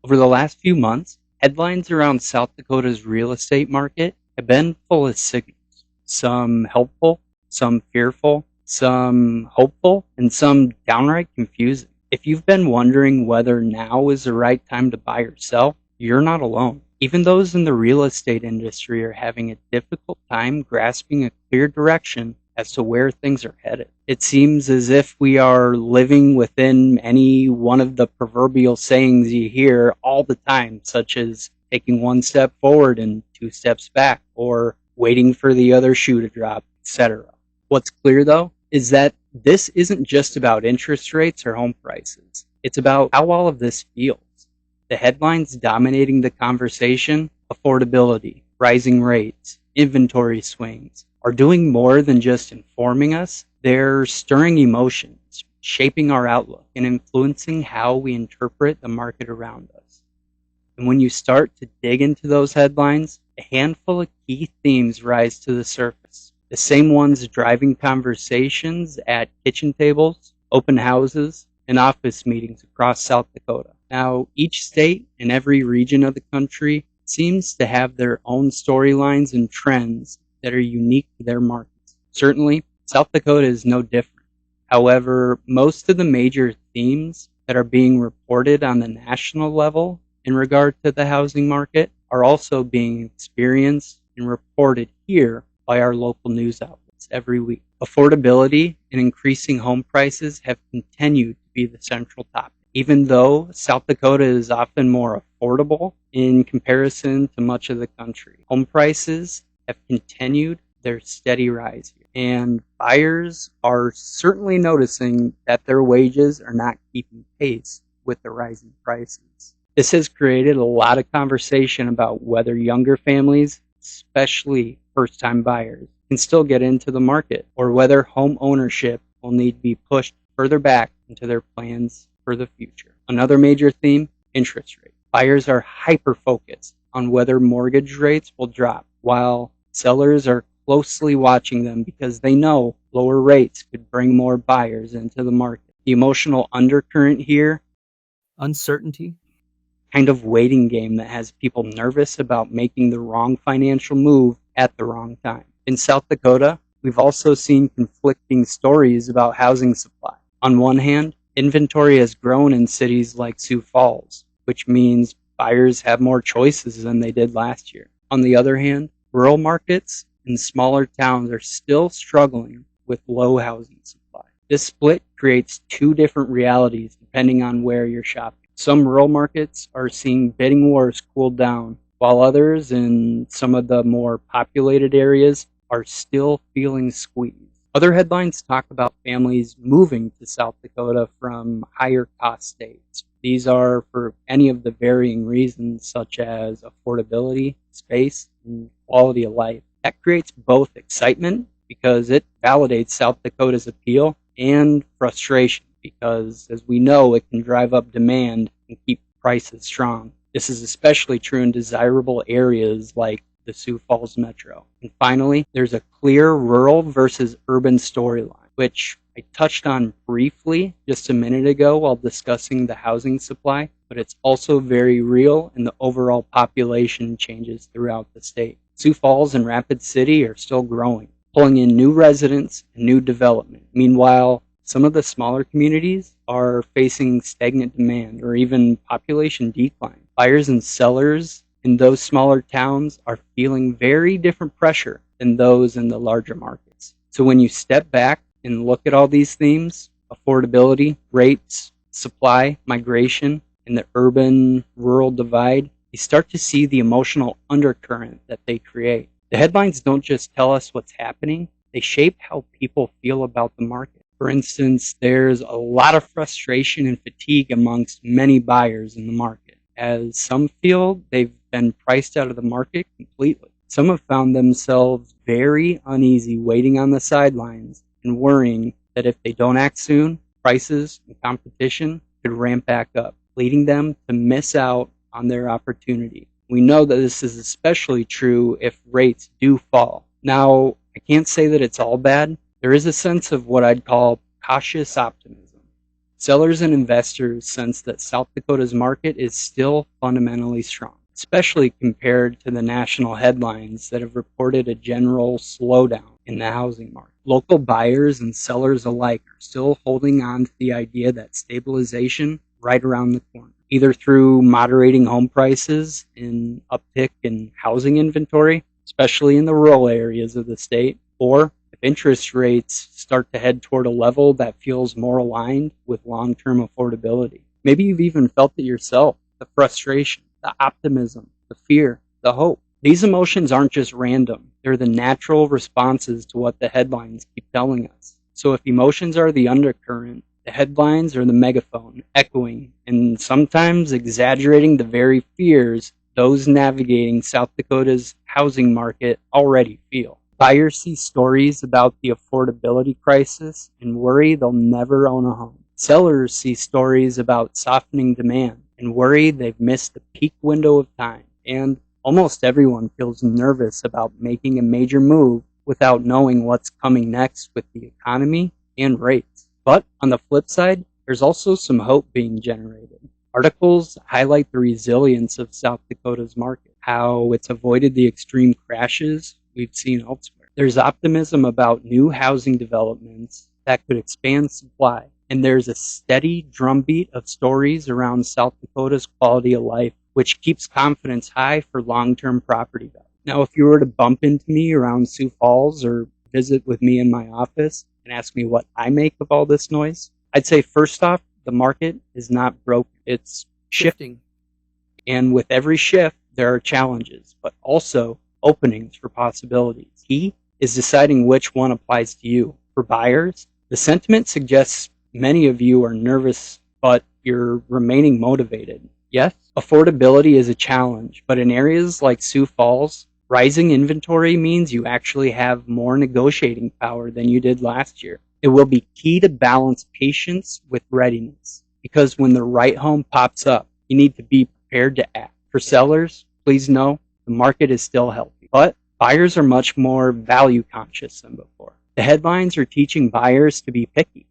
Over the last few months, headlines around South Dakota's real estate market have been full of signals. Some helpful, some fearful, some hopeful, and some downright confusing. If you've been wondering whether now is the right time to buy or sell, you're not alone. Even those in the real estate industry are having a difficult time grasping a clear direction as to where things are headed. It seems as if we are living within any one of the proverbial sayings you hear all the time, such as taking one step forward and two steps back, or waiting for the other shoe to drop, etc. What's clear, though, is that this isn't just about interest rates or home prices. It's about how all of this feels. The headlines dominating the conversation, affordability, rising rates, inventory swings, are doing more than just informing us. They're stirring emotions, shaping our outlook, and influencing how we interpret the market around us. And when you start to dig into those headlines, a handful of key themes rise to the surface. The same ones driving conversations at kitchen tables, open houses, and office meetings across South Dakota. Now, each state and every region of the country seems to have their own storylines and trends that are unique to their markets. Certainly, South Dakota is no different. However, most of the major themes that are being reported on the national level in regard to the housing market are also being experienced and reported here by our local news outlets every week. Affordability and increasing home prices have continued to be the central topic. Even though South Dakota is often more affordable in comparison to much of the country, home prices have continued their steady rise here. And buyers are certainly noticing that their wages are not keeping pace with the rising prices. This has created a lot of conversation about whether younger families, especially first-time buyers, can still get into the market, or whether home ownership will need to be pushed further back into their plans for the future. Another major theme, interest rate. Buyers are hyper-focused on whether mortgage rates will drop, while sellers are closely watching them because they know lower rates could bring more buyers into the market. The emotional undercurrent here, uncertainty, kind of waiting game that has people nervous about making the wrong financial move at the wrong time. In South Dakota, we've also seen conflicting stories about housing supply. On one hand, inventory has grown in cities like Sioux Falls, which means buyers have more choices than they did last year. On the other hand, rural markets and smaller towns are still struggling with low housing supply. This split creates two different realities depending on where you're shopping. Some rural markets are seeing bidding wars cool down, while others in some of the more populated areas are still feeling squeezed. Other headlines talk about families moving to South Dakota from higher cost states. These are for any of the varying reasons, such as affordability, space, and quality of life. That creates both excitement because it validates South Dakota's appeal, and frustration because, as we know, it can drive up demand and keep prices strong. This is especially true in desirable areas like the Sioux Falls Metro. And finally, there's a clear rural versus urban storyline, which I touched on briefly just a minute ago while discussing the housing supply, but it's also very real in the overall population changes throughout the state. Sioux Falls and Rapid City are still growing, pulling in new residents and new development. Meanwhile, some of the smaller communities are facing stagnant demand or even population decline. Buyers and sellers in those smaller towns are feeling very different pressure than those in the larger markets. So when you step back and look at all these themes, affordability, rates, supply, migration, and the urban-rural divide, you start to see the emotional undercurrent that they create. The headlines don't just tell us what's happening, they shape how people feel about the market. For instance, there's a lot of frustration and fatigue amongst many buyers in the market, as some feel they've been priced out of the market completely. Some have found themselves very uneasy waiting on the sidelines and worrying that if they don't act soon, prices and competition could ramp back up, leading them to miss out on their opportunity. We know that this is especially true if rates do fall. Now, I can't say that it's all bad. There is a sense of what I'd call cautious optimism. Sellers and investors sense that South Dakota's market is still fundamentally strong, especially compared to the national headlines that have reported a general slowdown in the housing market. Local buyers and sellers alike are still holding on to the idea that stabilization right around the corner, either through moderating home prices and uptick in housing inventory, especially in the rural areas of the state, or if interest rates start to head toward a level that feels more aligned with long-term affordability. Maybe you've even felt it yourself, the frustration, the optimism, the fear, the hope. These emotions aren't just random. They're the natural responses to what the headlines keep telling us. So if emotions are the undercurrent, the headlines are the megaphone, echoing and sometimes exaggerating the very fears those navigating South Dakota's housing market already feel. Buyers see stories about the affordability crisis and worry they'll never own a home. Sellers see stories about softening demand and worry they've missed the peak window of time. And almost everyone feels nervous about making a major move without knowing what's coming next with the economy and rates. But on the flip side, there's also some hope being generated. Articles highlight the resilience of South Dakota's market, how it's avoided the extreme crashes we've seen elsewhere. There's optimism about new housing developments that could expand supply, and there's a steady drumbeat of stories around South Dakota's quality of life, which keeps confidence high for long-term property value. Now, if you were to bump into me around Sioux Falls or visit with me in my office and ask me what I make of all this noise, I'd say first off, the market is not broken. It's shifting. And with every shift, there are challenges, but also openings for possibilities. Key is deciding which one applies to you. For buyers, the sentiment suggests many of you are nervous, but you're remaining motivated. Yes, affordability is a challenge, but in areas like Sioux Falls, rising inventory means you actually have more negotiating power than you did last year. It will be key to balance patience with readiness, because when the right home pops up, you need to be prepared to act. For sellers, please know the market is still healthy, but buyers are much more value conscious than before. The headlines are teaching buyers to be picky.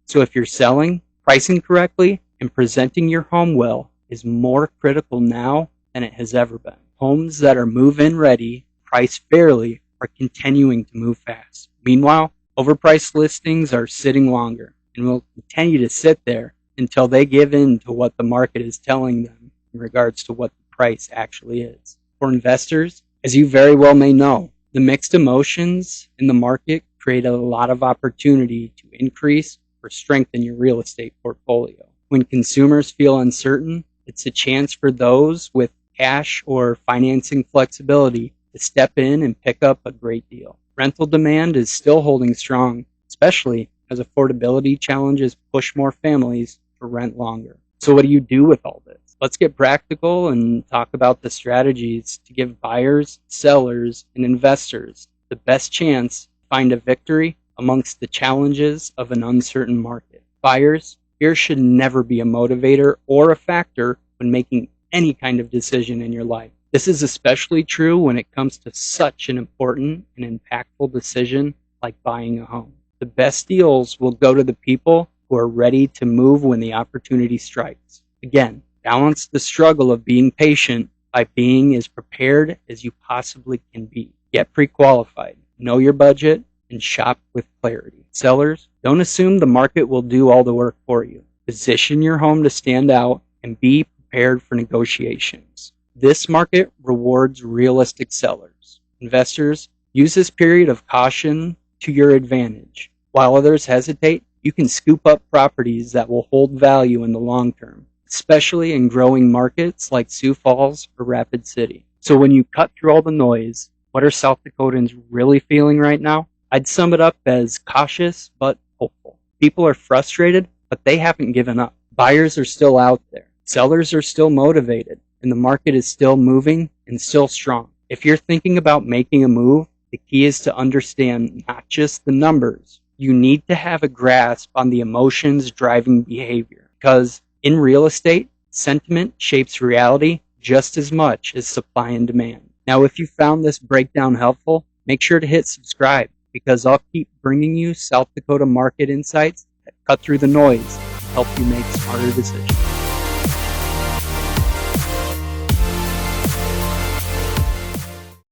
So if you're selling, pricing correctly, and presenting your home well is more critical now than it has ever been. Homes that are move-in ready, priced fairly, are continuing to move fast. Meanwhile, overpriced listings are sitting longer and will continue to sit there until they give in to what the market is telling them in regards to what the price actually is. For investors, as you very well may know, the mixed emotions in the market create a lot of opportunity to increase or strengthen your real estate portfolio. When consumers feel uncertain, it's a chance for those with cash or financing flexibility to step in and pick up a great deal. Rental demand is still holding strong, especially as affordability challenges push more families to rent longer. So what do you do with all this? Let's get practical and talk about the strategies to give buyers, sellers, and investors the best chance to find a victory amongst the challenges of an uncertain market. Buyers, fear should never be a motivator or a factor when making any kind of decision in your life. This is especially true when it comes to such an important and impactful decision like buying a home. The best deals will go to the people who are ready to move when the opportunity strikes. Again, balance the struggle of being patient by being as prepared as you possibly can be. Get pre-qualified, know your budget, and shop with clarity. Sellers, don't assume the market will do all the work for you. Position your home to stand out and be prepared for negotiations. This market rewards realistic sellers. Investors, use this period of caution to your advantage. While others hesitate, you can scoop up properties that will hold value in the long term, especially in growing markets like Sioux Falls or Rapid City. So when you cut through all the noise, what are South Dakotans really feeling right now? I'd sum it up as cautious but hopeful. People are frustrated, but they haven't given up. Buyers are still out there. Sellers are still motivated, and the market is still moving and still strong. If you're thinking about making a move, the key is to understand not just the numbers. You need to have a grasp on the emotions driving behavior, because in real estate, sentiment shapes reality just as much as supply and demand. Now, if you found this breakdown helpful, make sure to hit subscribe, because I'll keep bringing you South Dakota market insights that cut through the noise help you make smarter decisions.